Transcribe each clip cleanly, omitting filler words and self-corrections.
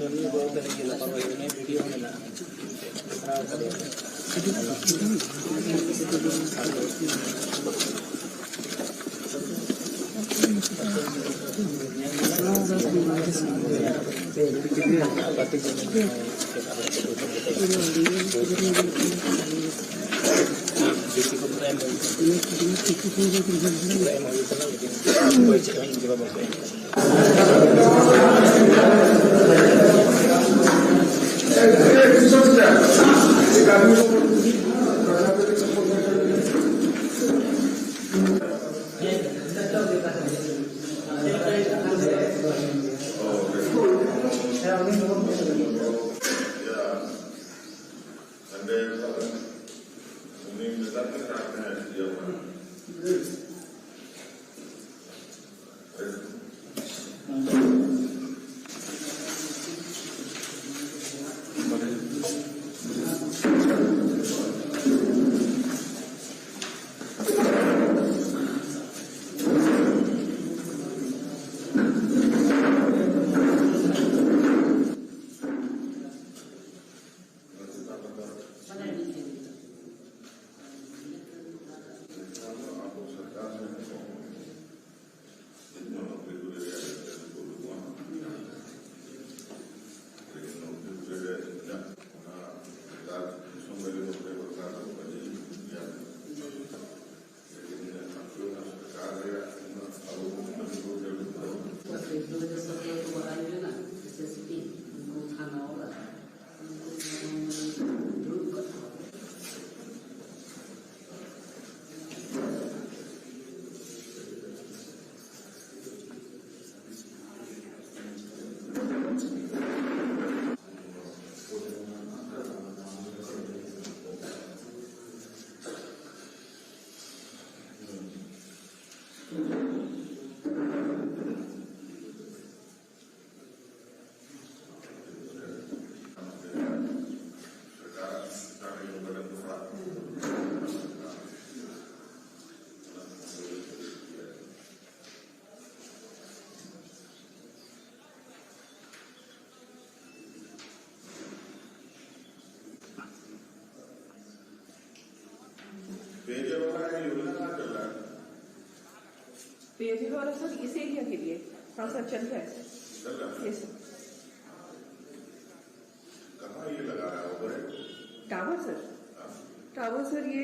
Ini baru tadi kita pakai ini video mana? पेयजल वाला sir इस एरिया के लिए हाँ सर चल रहा है यस सर। कहाँ ये लगा रहा है ऊपर? टावर सर टावर सर ये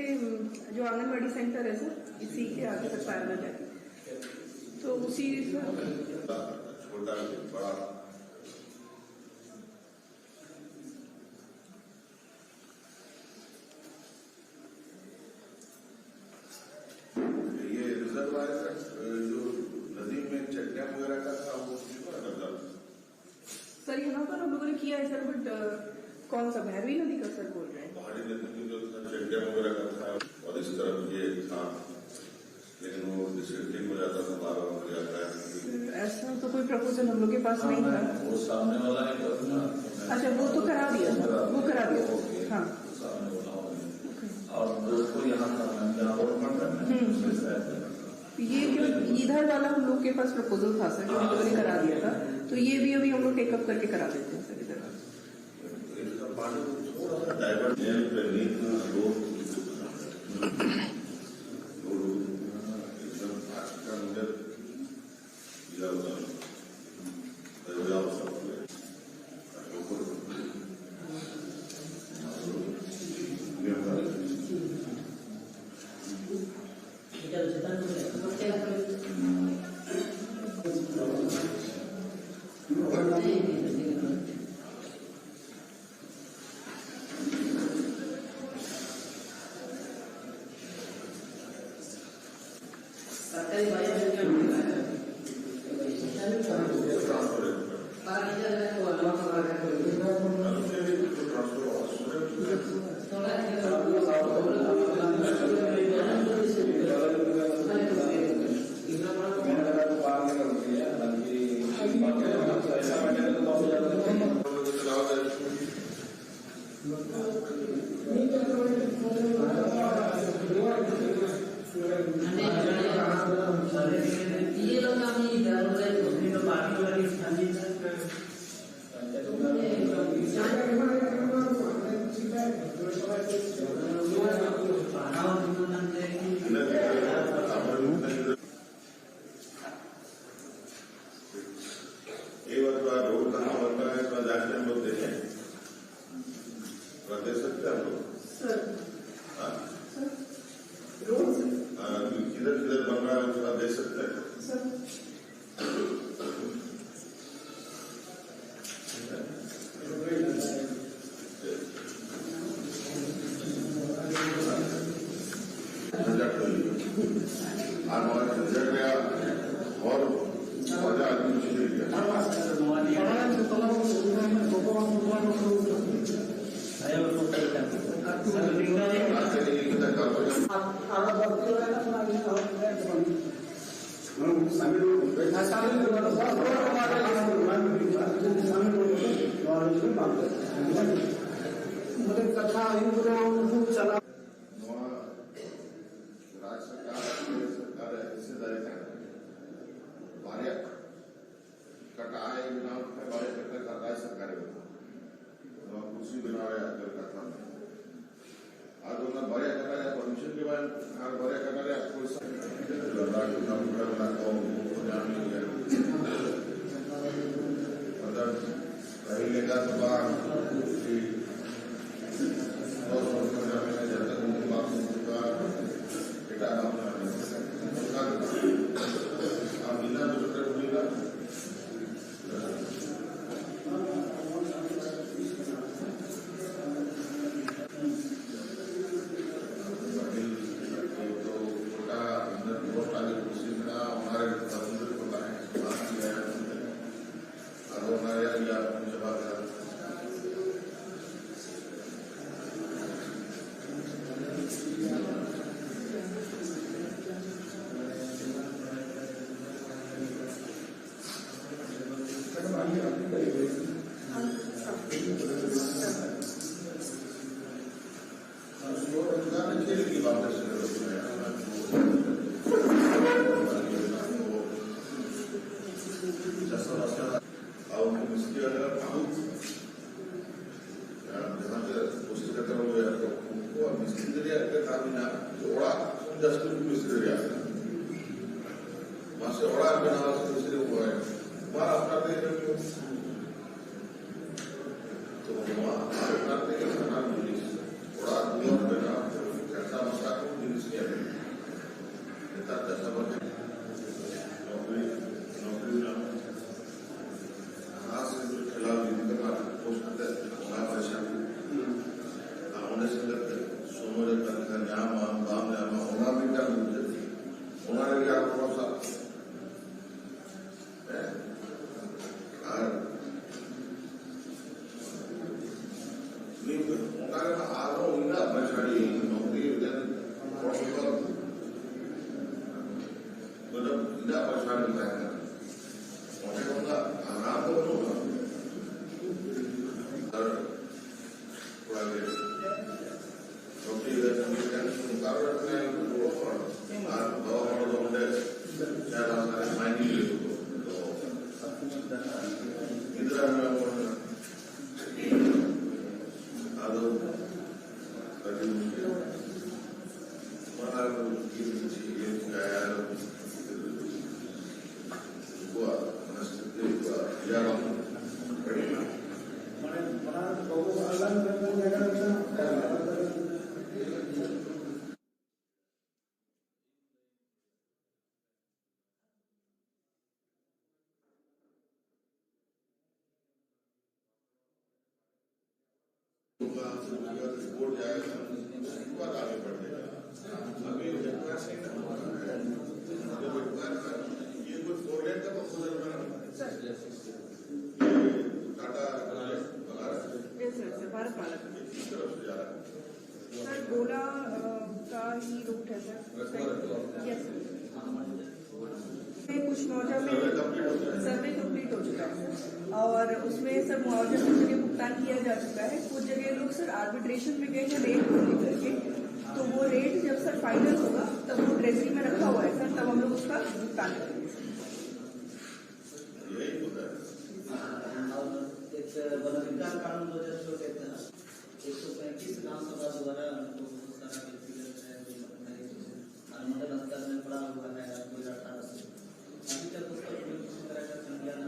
जो आंगनवाड़ी सेंटर है सर इसी के आगे तक पैरेलल है तो उसी छोटा बड़ा सर यहाँ पर हम लोगों ने किया है सर बट कौन सा भैरवी नदी का सर बोल रहे हैं? पहाड़ी नदी की जो चेक वगैरह का था और इस तरफ ये था लेकिन वो डिस्ट्रिक्टिंग हो जाता था बार बार हो जाता है। ऐसा तो कोई प्रपोजल हम लोग के पास नहीं था। वो सामने वाला है अच्छा वो तो करा दिया था वो करा दिया हाँ और दोस्तों यहाँ ये इधर वाला हम लोग के पास प्रपोजल था सर जो हम लोगों ने करा दिया था तो ये भी अभी हम लोग टेकअप करके करा देते हैं सर इधर। आज हमारा रिजल्ट गया और मजा आदमी चीजें गया कथा चला राज्य सरकार हिस्सेदारी भार्या कटाए बिना भार्या करता सरकार कुर्सी बिना करता आज भार्या करणाऱ्या परमिशन के बाद भार्या करणाऱ्या पहले का रिपोर्ट जाएगा आगे बढ़ेगा अभी ये कोई फोरलेट का प्रपोजल बना टाटा भारत माला किस तरफ से जा रहा है सर गोला का ही रूट है सर यस कुछ मुआवजा में सर्वे कंप्लीट हो चुका है और उसमें सर मुआवजा कुछ जगह भुगतान किया जा चुका है। कुछ जगह लोग सर आर्बिट्रेशन में गए हैं रेट को लेकर के, तो वो रेट जब सर फाइनल होगा तब वो ट्रेजरी में रखा हुआ है सर, तब हम लोग उसका भुगतान करेंगे। विकास कानून 2016 के तहत 135 विधानसभा द्वारा अनुमोदन स्तर में पड़ा हुआ है 2018 से अभी तक उसका कोई तरह का संज्ञान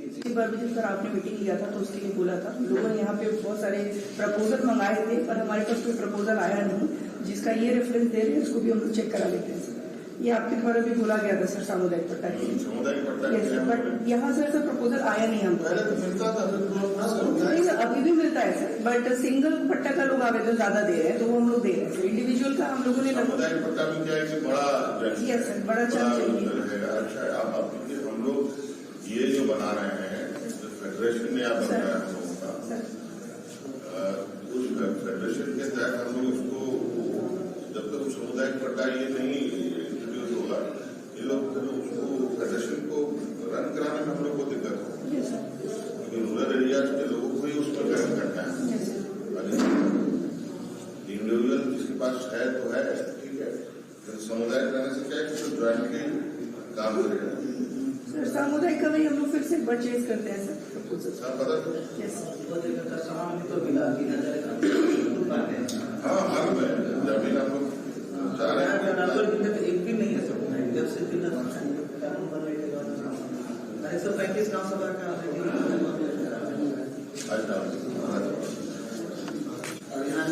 इस बार भी जब सर आपने मीटिंग लिया था तो उसके लिए बोला था, लोगों ने यहाँ पे बहुत सारे प्रपोजल मंगाए थे पर हमारे पास कोई प्रपोजल आया नहीं, जिसका ये रेफरेंस दे रहे हैं उसको भी हम लोग चेक करा लेते हैं। ये आपके द्वारा भी बोला गया था सर सामुदायिक पट्टा के लिए। सामुदायिक पट्टा यस सर, बट यहाँ सर प्रपोजल आया नहीं हमको। पहले तो मिलता था, फिर नहीं सर, अभी भी मिलता है सर, बट सिंगल पट्टा का लोग आवेदन ज्यादा दे रहे हैं, तो वो हम लोग दे रहे हैं सर। इंडिविजुअल का हम लोगों ने सामुदायिक पट्टा में क्या है कि बड़ा यस सर, बड़ा चांस चाहिए। रहेगा। अच्छा आप हम लोग ये जो बना रहे हैं, फेडरेशन ने आप बनाया हम लोगों का, उस फेडरेशन के तहत हम लोग उसको जब तक सामुदायिक पट्टा ये नहीं इंट्रोड्यूस होगा, ये लोग उसको फेडरेशन को रन कराने में हम लोग को दिक्कत होगी, क्योंकि रूरल एरियाज के लोगों को ही उसमें ग्रहण करना है। इंडिविजुअल जिसके पास है तो है, ठीक है, फिर समुदाय करने से क्या है कि ज्वाइंटली काम करेगा। सर सामुदायिक का वही हम लोग फिर से परचेज करते हैं सर प्रपोजल। हाँ पता तो यस हाँ मालूम है, जमीन आप लोग चाह रहे हैं। एक भी नहीं है सब, जब से कानून बनने के बाद 135 गाँव सभा का और यहाँ